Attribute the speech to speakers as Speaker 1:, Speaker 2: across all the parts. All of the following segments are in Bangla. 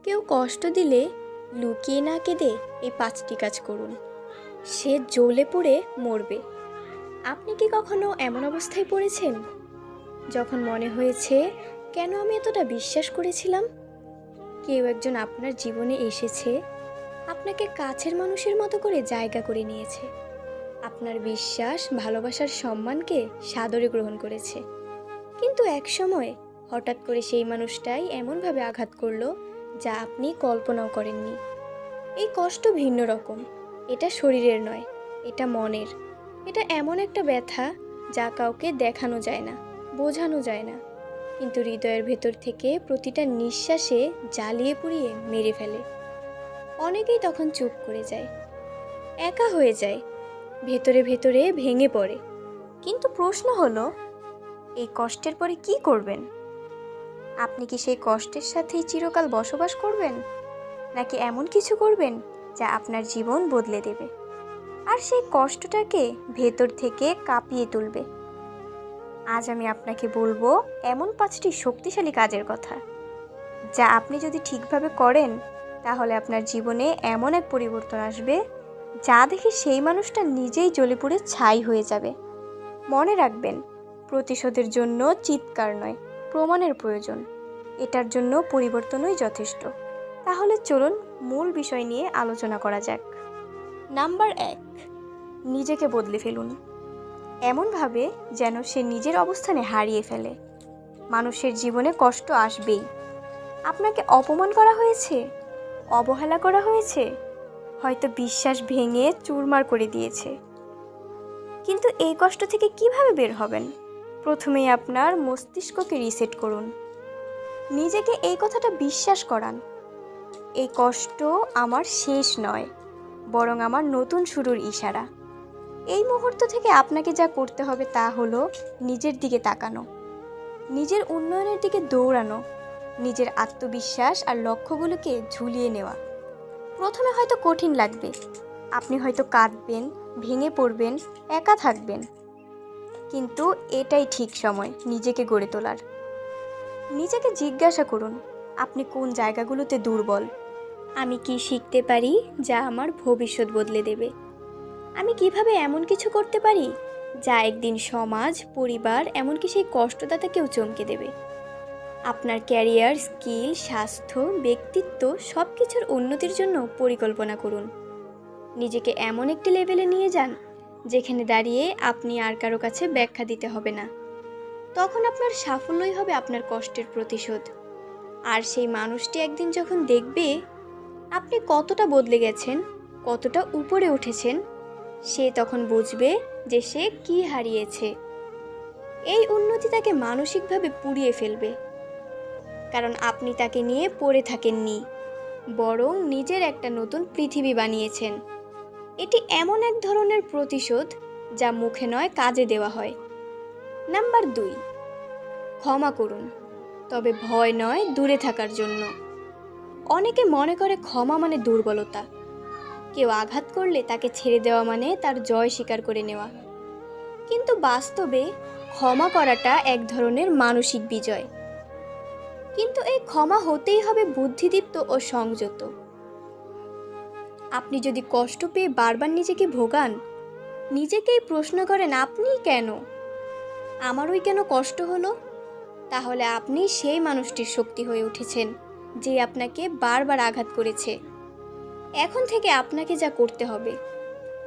Speaker 1: কেউ কষ্ট দিলে লুকিয়ে না কেঁদে এই 5টি কাজ করুন। সে জ্বলে পুড়ে মরবে। আপনি কি কখনো এমন অবস্থায় পড়েছেন যখন মনে হয়েছে কেন আমি এতটা বিশ্বাস করেছিলাম? কেউ একজন আপনার জীবনে এসেছে, আপনাকে কাছের মানুষের মতো করে জায়গা করে নিয়েছে, আপনার বিশ্বাস ভালোবাসার সম্মানকে সাদরে গ্রহণ করেছে। কিন্তু এক সময় হঠাৎ করে সেই মানুষটাই এমনভাবে আঘাত করলো যা আপনি কল্পনাও করেননি। এই কষ্ট ভিন্ন রকম। এটা শরীরের নয়, এটা মনের। এটা এমন একটা ব্যথা যা কাউকে দেখানো যায় না, বোঝানো যায় না, কিন্তু হৃদয়ের ভেতর থেকে প্রতিটা নিঃশ্বাসে জ্বালিয়ে পুড়িয়ে মেরে ফেলে। অনেকেই তখন চুপ করে যায়, একা হয়ে যায়, ভেতরে ভেতরে ভেঙে পড়ে। কিন্তু প্রশ্ন হলো, এই কষ্টের পরে কি করবেন? আপনি কি সেই কষ্টের সাথেই চিরকাল বসবাস করবেন, নাকি এমন কিছু করবেন যা আপনার জীবন বদলে দেবে আর সেই কষ্টটাকে ভেতর থেকে কাঁপিয়ে তুলবে? আজ আমি আপনাকে বলবো এমন 5টি শক্তিশালী কাজের কথা, যা আপনি যদি ঠিকভাবে করেন তাহলে আপনার জীবনে এমন এক পরিবর্তন আসবে যা দেখে সেই মানুষটা নিজেই জ্বলে পুড়ে ছাই হয়ে যাবে। মনে রাখবেন, প্রতিশোধের জন্য চিৎকার নয়, প্রমাণের প্রয়োজন। এটার জন্য পরিবর্তনই যথেষ্ট। তাহলে চলুন মূল বিষয় নিয়ে আলোচনা করা যাক। নাম্বার 1, নিজেকে বদলে ফেলুন এমনভাবে যেন সে নিজের অবস্থানে হারিয়ে ফেলে। মানুষের জীবনে কষ্ট আসবেই। আপনাকে অপমান করা হয়েছে, অবহেলা করা হয়েছে, হয়তো বিশ্বাস ভেঙে চুরমার করে দিয়েছে। কিন্তু এই কষ্ট থেকে কিভাবে বের হবেন? প্রথমেই আপনার মস্তিষ্ককে রিসেট করুন। নিজেকে এই কথাটা বিশ্বাস করান, এই কষ্ট আমার শেষ নয়, বরং আমার নতুন শুরুর ইশারা। এই মুহূর্ত থেকে আপনাকে যা করতে হবে তা হলো নিজের দিকে তাকানো, নিজের উন্নয়নের দিকে দৌড়ানো, নিজের আত্মবিশ্বাস আর লক্ষ্যগুলোকে ঝুলিয়ে নেওয়া। প্রথমে হয়তো কঠিন লাগবে, আপনি হয়তো কাঁদবেন, ভেঙে পড়বেন, একা থাকবেন, কিন্তু এটাই ঠিক সময় নিজেকে গড়ে তোলার। নিজেকে জিজ্ঞাসা করুন, আপনি কোন জায়গাগুলোতে দুর্বল? আমি কি শিখতে পারি যা আমার ভবিষ্যৎ বদলে দেবে? আমি কিভাবে এমন কিছু করতে পারি যা একদিন সমাজ, পরিবার, এমনকি সেই কষ্টদাতাকেও চমকে দেবে? আপনার ক্যারিয়ার, স্কিল, স্বাস্থ্য, ব্যক্তিত্ব সব কিছুর উন্নতির জন্য পরিকল্পনা করুন। নিজেকে এমন একটি লেভেলে নিয়ে যান যেখানে দাঁড়িয়ে আপনি আর কারো কাছে ব্যাখ্যা দিতে হবে না। তখন আপনার সাফল্যই হবে আপনার কষ্টের প্রতিশোধ। আর সেই মানুষটি একদিন যখন দেখবে আপনি কতটা বদলে গেছেন, কতটা উপরে উঠেছেন, সে তখন বুঝবে যে সে কি হারিয়েছে। এই উন্নতি তাকে মানসিকভাবে পুড়িয়ে ফেলবে, কারণ আপনি তাকে নিয়ে পড়ে থাকেননি, বরং নিজের একটা নতুন পৃথিবী বানিয়েছেন। এটি এমন এক ধরনের প্রতিশোধ যা মুখে নয়, কাজে দেওয়া হয়। নাম্বার 2, ক্ষমা করুন, তবে ভয় নয়, দূরে থাকার জন্য। অনেকে মনে করে ক্ষমা মানে দুর্বলতা। কেউ আঘাত করলে তাকে ছেড়ে দেওয়া মানে তার জয় স্বীকার করে নেওয়া। কিন্তু বাস্তবে ক্ষমা করাটা এক ধরনের মানসিক বিজয়। কিন্তু এই ক্ষমা হতেই হবে বুদ্ধিদীপ্ত ও সংযত। আপনি যদি কষ্ট পেয়ে বারবার নিজেকে ভোগান, নিজেকেই প্রশ্ন করেন আপনি কেন, আমারই কেন কষ্ট হলো, তাহলে আপনি সেই মানুষটির শক্তি হয়ে উঠেছেন যে আপনাকে বারবার আঘাত করেছে। এখন থেকে আপনাকে যা করতে হবে,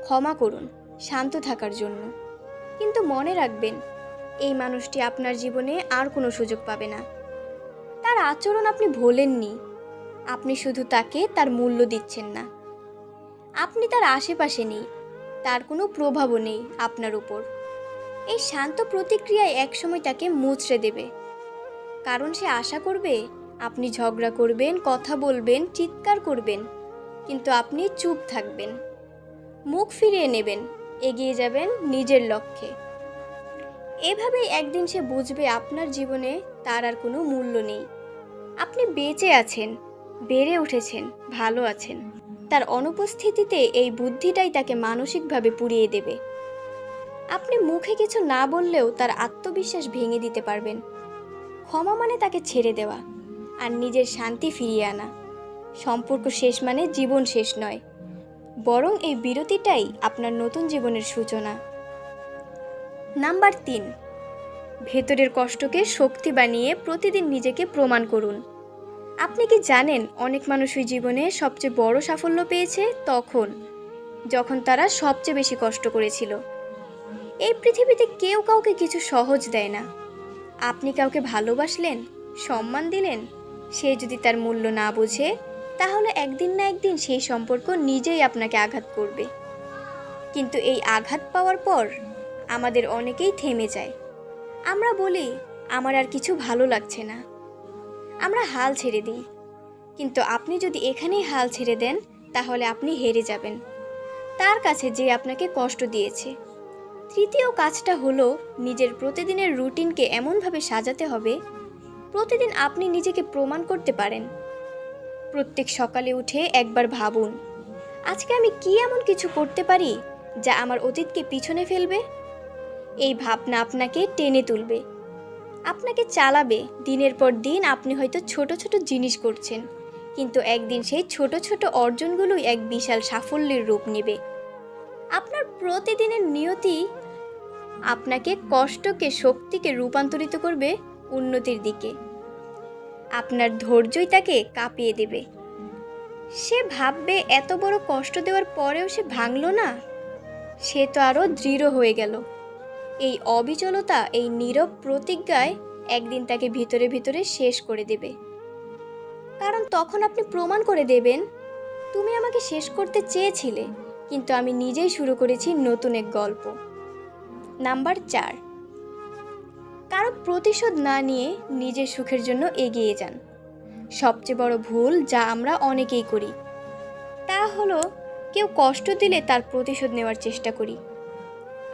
Speaker 1: ক্ষমা করুন শান্ত থাকার জন্য। কিন্তু মনে রাখবেন, এই মানুষটি আপনার জীবনে আর কোনো সুযোগ পাবে না। তার আচরণ আপনি ভোলেননি, আপনি শুধু তাকে তার মূল্য দিচ্ছেন না। আপনি তার আশেপাশে নেই, তার কোনো প্রভাবও নেই আপনার উপর। এই শান্ত প্রতিক্রিয়ায় একসময় তাকে মুচড়ে দেবে, কারণ সে আশা করবে আপনি ঝগড়া করবেন, কথা বলবেন, চিৎকার করবেন, কিন্তু আপনি চুপ থাকবেন, মুখ ফিরিয়ে নেবেন, এগিয়ে যাবেন নিজের লক্ষ্যে। এভাবেই একদিন সে বুঝবে আপনার জীবনে তার আর কোনো মূল্য নেই। আপনি বেঁচে আছেন, বেড়ে উঠেছেন, ভালো আছেন। তার অনুপস্থিতিতে এই বুদ্ধিটাই তাকে মানসিকভাবে পুড়িয়ে দেবে। আপনি মুখে কিছু না বললেও তার আত্মবিশ্বাস ভেঙে দিতে পারবেন। ক্ষমা মানে তাকে ছেড়ে দেওয়া আর নিজের শান্তি ফিরিয়ে আনা। সম্পর্ক শেষ মানে জীবন শেষ নয়, বরং এই বিরতিটাই আপনার নতুন জীবনের সূচনা। নাম্বার 3, ভেতরের কষ্টকে শক্তি বানিয়ে প্রতিদিন নিজেকে প্রমাণ করুন। আপনি কি জানেন অনেক মানুষই জীবনে সবচেয়ে বড় সাফল্য পেয়েছে যখন তারা সবচেয়ে বেশি কষ্ট করেছিল। এই পৃথিবীতে কেউ কাউকে কিছু সহজ দেয় না। আপনি কাউকে ভালোবাসলেন, সম্মান দিলেন, সে যদি তার মূল্য না বোঝে, তাহলে একদিন না একদিন সেই সম্পর্ক নিজেই আপনাকে আঘাত করবে। কিন্তু এই আঘাত পাওয়ার পর আমাদের অনেকেই থেমে যায়। আমরা বলি, আমার আর কিছু ভালো লাগছে না। আমরা হাল ছেড়ে দিই। কিন্তু আপনি যদি এখানেই হাল ছেড়ে দেন, তাহলে আপনি হেরে যাবেন তার কাছে, যে আপনাকে কষ্ট দিয়েছে। তৃতীয় কাজটা হলো নিজের প্রতিদিনের রুটিনকে এমনভাবে সাজাতে হবে প্রতিদিন আপনি নিজেকে প্রমাণ করতে পারেন। প্রত্যেক সকালে উঠে একবার ভাবুন, আজকে আমি কি এমন কিছু করতে পারি যা আমার অতীতকে পিছনে ফেলবে। এই ভাবনা আপনাকে টেনে তুলবে, আপনাকে চালাবে। দিনের পর দিন আপনি হয়তো ছোট ছোট জিনিস করছেন, কিন্তু একদিন সেই ছোট ছোট অর্জনগুলোই এক বিশাল সাফল্যের রূপ নেবে। আপনার প্রতিদিনের নিয়তি আপনাকে কষ্টকে শক্তিকে রূপান্তরিত করবে উন্নতির দিকে। আপনার ধৈর্যই তাকে কাঁপিয়ে দেবে। সে ভাববে, এত বড় কষ্ট দেওয়ার পরেও সে ভাঙল না, সে তো আরও দৃঢ় হয়ে গেল। এই অবিচলতা, এই নীরব প্রতিজ্ঞায় একদিন তাকে ভিতরে ভিতরে শেষ করে দেবে। কারণ তখন আপনি প্রমাণ করে দেবেন, তুমি আমাকে শেষ করতে চেয়েছিলে, কিন্তু আমি নিজেই শুরু করেছি নতুন এক গল্প। নাম্বার 4, কারো প্রতিশোধ না নিয়ে নিজের সুখের জন্য এগিয়ে যান। সবচেয়ে বড় ভুল যা আমরা অনেকেই করি তা হলো কেউ কষ্ট দিলে তার প্রতিশোধ নেওয়ার চেষ্টা করি।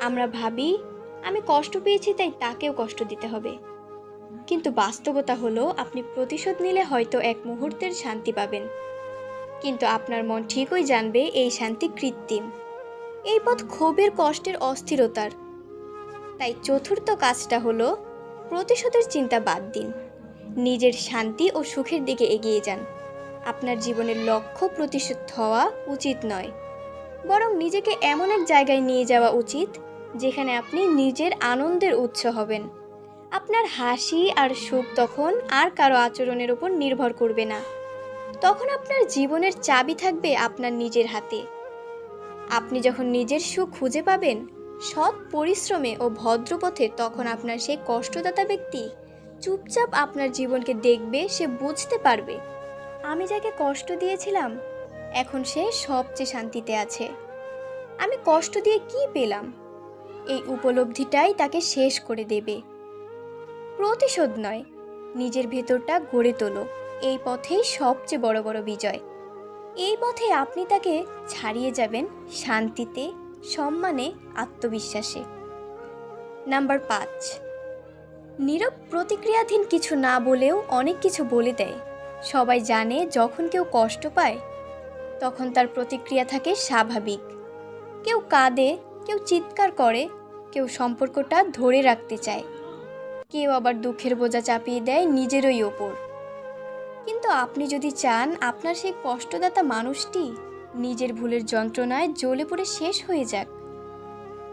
Speaker 1: আমরা ভাবি, আমি কষ্ট পেয়েছি তাই তাকেও কষ্ট দিতে হবে। কিন্তু বাস্তবতা হলো, আপনি প্রতিশোধ নিলে হয়তো এক মুহূর্তের শান্তি পাবেন, কিন্তু আপনার মন ঠিকই জানবে এই শান্তি কৃত্রিম। এই পথ ক্ষোভের, কষ্টের, অস্থিরতার। তাই চতুর্থ কাজটা হলো প্রতিশোধের চিন্তা বাদ দিন, নিজের শান্তি ও সুখের দিকে এগিয়ে যান। আপনার জীবনের লক্ষ্য প্রতিশোধ হওয়া উচিত নয়, বরং নিজেকে এমন এক জায়গায় নিয়ে যাওয়া উচিত যেখানে আপনি নিজের আনন্দের উৎস হবেন। আপনার হাসি আর সুখ তখন আর কারো আচরণের উপর নির্ভর করবে না। তখন আপনার জীবনের চাবি থাকবে আপনার নিজের হাতে। আপনি যখন নিজের সুখ খুঁজে পাবেন সৎ পরিশ্রমে ও ভদ্রপথে, তখন আপনার সেই কষ্টদাতা ব্যক্তি চুপচাপ আপনার জীবনকে দেখবে। সে বুঝতে পারবে, আমি যাকে কষ্ট দিয়েছিলাম এখন সে সবচেয়ে শান্তিতে আছে। আমি কষ্ট দিয়ে কি পেলাম, এই উপলব্ধিটাই তাকে শেষ করে দেবে। প্রতিশোধ নয়, নিজের ভেতরটা গড়ে তোলো। এই পথেই সবচেয়ে বড় বড় বিজয়। এই পথে আপনি তাকে ছাড়িয়ে যাবেন শান্তিতে, সম্মানে, আত্মবিশ্বাসে। নাম্বার 5, নীরব প্রতিক্রিয়াধীন কিছু না বলেও অনেক কিছু বলে দেয়। সবাই জানে যখন কেউ কষ্ট পায় তখন তার প্রতিক্রিয়া থাকে স্বাভাবিক। কেউ কাঁদে, কেউ চিৎকার করে, কেউ সম্পর্কটা ধরে রাখতে চায়, কেউ আবার দুঃখের বোঝা চাপিয়ে দেয় নিজেরই ওপর। কিন্তু আপনি যদি চান আপনার সেই কষ্টদাতা মানুষটি নিজের ভুলের যন্ত্রণায় জ্বলে পড়ে শেষ হয়ে যাক,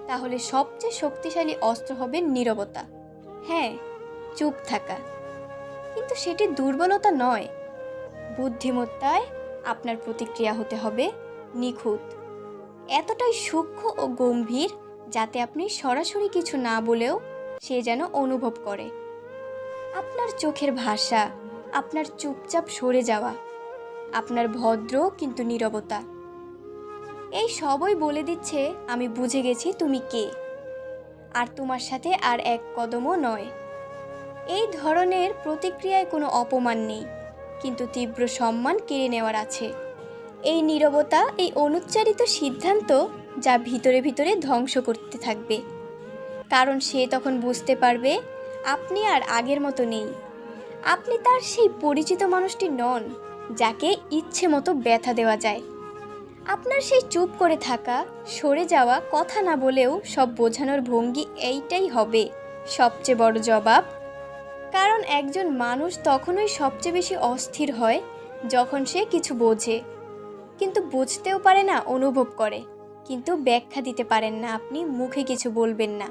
Speaker 1: তাহলে সবচেয়ে শক্তিশালী অস্ত্র হবে নীরবতা। হ্যাঁ, চুপ থাকা, কিন্তু সেটি দুর্বলতা নয়। বুদ্ধিমত্তায় আপনার প্রতিক্রিয়া হতে হবে নিখুঁত, এতটাই সূক্ষ্ম ও গম্ভীর যাতে আপনি সরাসরি কিছু না বলেও সে যেন অনুভব করে। আপনার চোখের ভাষা, আপনার চুপচাপ সরে যাওয়া, আপনার ভদ্র কিন্তু নীরবতা, এই সবই বলে দিচ্ছে আমি বুঝে গেছি তুমি কে, আর তোমার সাথে আর এক কদমও নয়। এই ধরনের প্রতিক্রিয়ায় কোনো অপমান নেই, কিন্তু তীব্র সম্মান কেড়ে নেওয়ার আছে। এই নীরবতা, এই অনুচ্চারিত সিদ্ধান্ত যা ভিতরে ভিতরে ধ্বংস করতে থাকবে। কারণ সে তখন বুঝতে পারবে আপনি আর আগের মতো নেই। আপনি তার সেই পরিচিত মানুষটি নন যাকে ইচ্ছে মতো ব্যথা দেওয়া যায়। আপনার সেই চুপ করে থাকা, সরে যাওয়া, কথা না বলেও সব বোঝানোর ভঙ্গি, এইটাই হবে সবচেয়ে বড় জবাব। কারণ একজন মানুষ তখনই সবচেয়ে বেশি অস্থির হয় যখন সে কিছু বোঝে, কিন্তু বুঝতেও পারে না, অনুভব করে, কিন্তু ব্যাখ্যা দিতে পারেন না, আপনি মুখে কিছু বলবেন না,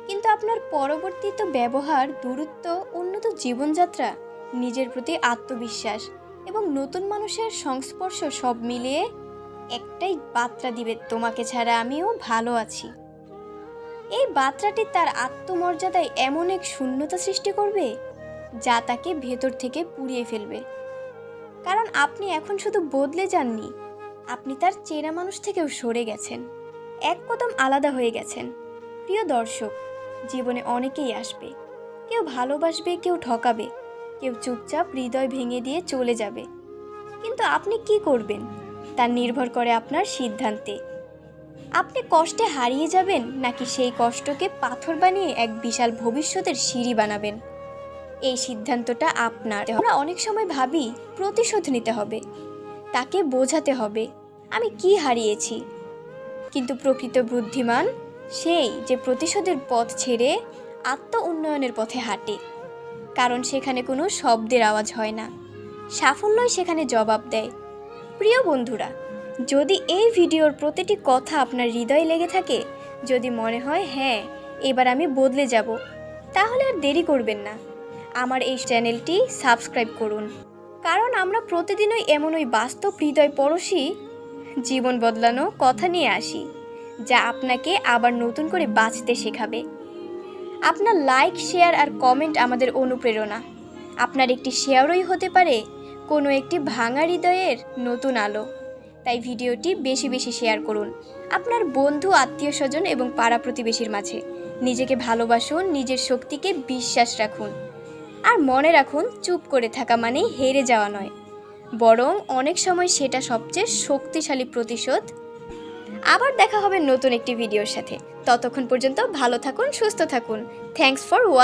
Speaker 1: কিন্তু আপনার পরবর্তীত ব্যবহার, দূরত্ব, উন্নত জীবনযাত্রা, নিজের প্রতি আত্মবিশ্বাস এবং নতুন মানুষের সংস্পর্শ সব মিলিয়ে একটাই বার্তা দিবে, তোমাকে ছাড়া আমিও ভালো আছি। এই বার্তাটি তার আত্মমর্যাদায় এমন এক শূন্যতা সৃষ্টি করবে যা তাকে ভেতর থেকে পুড়িয়ে ফেলবে। কারণ আপনি এখন শুধু বদলে যাননি, আপনি তার চেনা মানুষ থেকেও সরে গেছেন, এক কদম আলাদা হয়ে গেছেন। প্রিয় দর্শক, জীবনে অনেকেই আসবে, কেউ ভালোবাসবে, কেউ ঠকাবে, কেউ চুপচাপ হৃদয় ভেঙে দিয়ে চলে যাবে। কিন্তু আপনি কি করবেন তা নির্ভর করে আপনার সিদ্ধান্তে। আপনি কষ্টে হারিয়ে যাবেন নাকি সেই কষ্টকে পাথর বানিয়ে এক বিশাল ভবিষ্যতের সিঁড়ি বানাবেন, এই সিদ্ধান্তটা আপনার। আমরা অনেক সময় ভাবি প্রতিশোধ নিতে হবে, তাকে বোঝাতে হবে আমি কি হারিয়েছি, কিন্তু প্রকৃত বুদ্ধিমান সেই যে প্রতিশোধের পথ ছেড়ে আত্ম উন্নয়নের পথে হাঁটে। কারণ সেখানে কোনো শব্দের আওয়াজ হয় না, সাফল্যই সেখানে জবাব দেয়। প্রিয় বন্ধুরা, যদি এই ভিডিওর প্রতিটি কথা আপনার হৃদয়ে লেগে থাকে, যদি মনে হয় হ্যাঁ এবার আমি বদলে যাব, তাহলে আর দেরি করবেন না, আমার এই চ্যানেলটি সাবস্ক্রাইব করুন। কারণ আমরা প্রতিদিনই এমনই বাস্তব হৃদয় পরশী জীবন বদলানো কথা নিয়ে আসি, যা আপনাকে আবার নতুন করে বাঁচতে শেখাবে। আপনার লাইক, শেয়ার আর কমেন্ট আমাদের অনুপ্রেরণা। আপনার একটি শেয়ারই হতে পারে কোনো একটি ভাঙা হৃদয়ের নতুন আলো। তাই ভিডিওটি বেশি বেশি শেয়ার করুন আপনার বন্ধু, আত্মীয় স্বজন এবং পাড়া প্রতিবেশীর মাঝে। নিজেকে ভালোবাসুন, নিজের শক্তিকে বিশ্বাস রাখুন, আর মনে রাখুন চুপ করে থাকা মানেই হেরে যাওয়া নয়, বরং অনেক সময় সেটা সবচেয়ে শক্তিশালী প্রতিশোধ। আবার দেখা হবে নতুন একটি ভিডিওর সাথে। ততক্ষণ পর্যন্ত ভালো থাকুন, সুস্থ থাকুন। Thanks for watching.